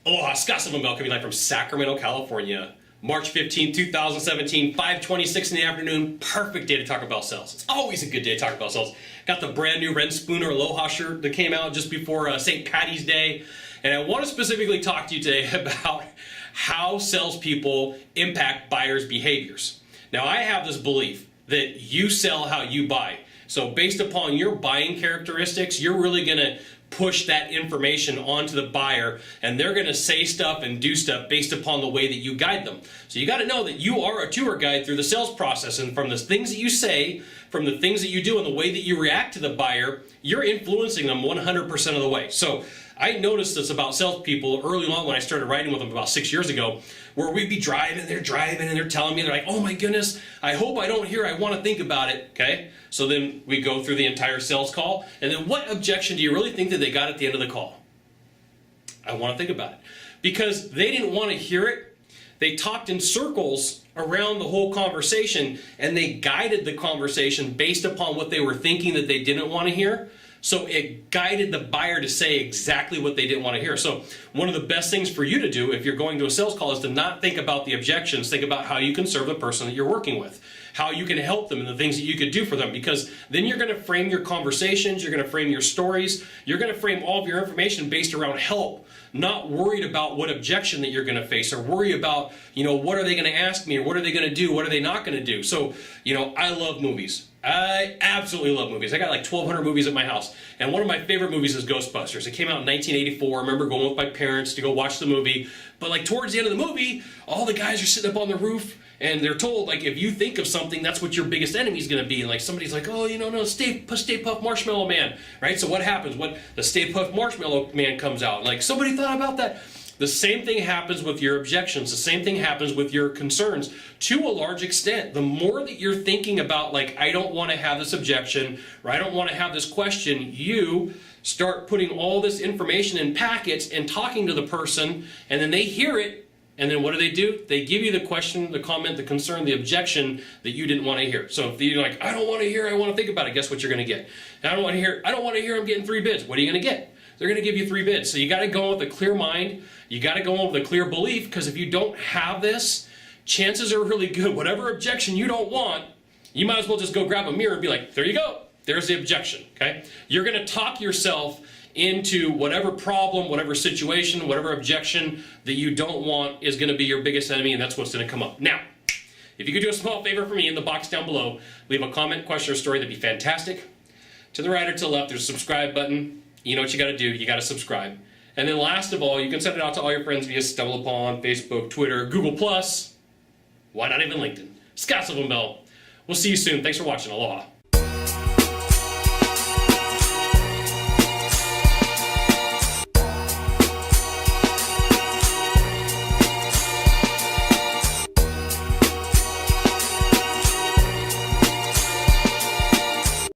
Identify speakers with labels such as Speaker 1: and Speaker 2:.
Speaker 1: Aloha, Scott Sylvan Bell coming live from Sacramento, California. March 15, 2017, 5:26 in the afternoon. Perfect day to talk about sales. It's always a good day to talk about sales. Got the brand new Ren Spooner Aloha shirt that came out just before St. Patty's Day. And I want to specifically talk to you today about how salespeople impact buyers' behaviors. Now, I have this belief that you sell how you buy. So based upon your buying characteristics, you're really going to push that information onto the buyer, and they're going to say stuff and do stuff based upon the way that you guide them. So you got to know that you are a tour guide through the sales process, and from the things that you say, from the things that you do, and the way that you react to the buyer, you're influencing them 100% of the way. So I noticed this about salespeople early on when I started writing with them about 6 years ago, where we'd be driving, and they're telling me, they're like, oh my goodness, I hope I don't hear, I want to think about it, okay? So then we go through the entire sales call, and then what objection do you really think that they got at the end of the call? I want to think about it. Because they didn't want to hear it, they talked in circles around the whole conversation, and they guided the conversation based upon what they were thinking that they didn't want to hear. So it guided the buyer to say exactly what they didn't want to hear. So one of the best things for you to do if you're going to a sales call is to not think about the objections. Think about how you can serve the person that you're working with, how you can help them, and the things that you could do for them. Because then you're going to frame your conversations, you're going to frame your stories, you're going to frame all of your information based around help, not worried about what objection that you're going to face, or worry about, what are they going to ask me, or what are they going to do, what are they not going to do. So, I love movies. I absolutely love movies. I got like 1,200 movies at my house. And one of my favorite movies is Ghostbusters. It came out in 1984. I remember going with my parents to go watch the movie. But like towards the end of the movie, all the guys are sitting up on the roof, and they're told, like, if you think of something, that's what your biggest enemy is going to be. And like somebody's like, oh, no, Stay Puft Marshmallow Man, right? So what happens? The Stay Puft Marshmallow Man comes out. Like, somebody thought about that. The same thing happens with your objections. The same thing happens with your concerns to a large extent. The more that you're thinking about, like, I don't want to have this objection, or I don't want to have this question, you start putting all this information in packets and talking to the person, and then they hear it, and then what do? They give you the question, the comment, the concern, the objection that you didn't want to hear. So if you're like, I don't want to hear, I want to think about it, guess what you're going to get? I don't want to hear, I'm getting 3 bids. What are you going to get? They're going to give you 3 bids. So you got to go with a clear mind. You got to go with a clear belief, because if you don't have this, chances are really good, whatever objection you don't want, you might as well just go grab a mirror and be like, there you go. There's the objection, okay? You're going to talk yourself into whatever problem, whatever situation, whatever objection that you don't want is going to be your biggest enemy, and that's what's going to come up. Now, if you could do a small favor for me in the box down below, leave a comment, question, or story, that'd be fantastic. To the right or to the left, there's a subscribe button. You know what you got to do. You got to subscribe. And then last of all, you can send it out to all your friends via StumbleUpon, Facebook, Twitter, Google+. Why not even LinkedIn? Scott Sylvan Bell. We'll see you soon. Thanks for watching. Aloha.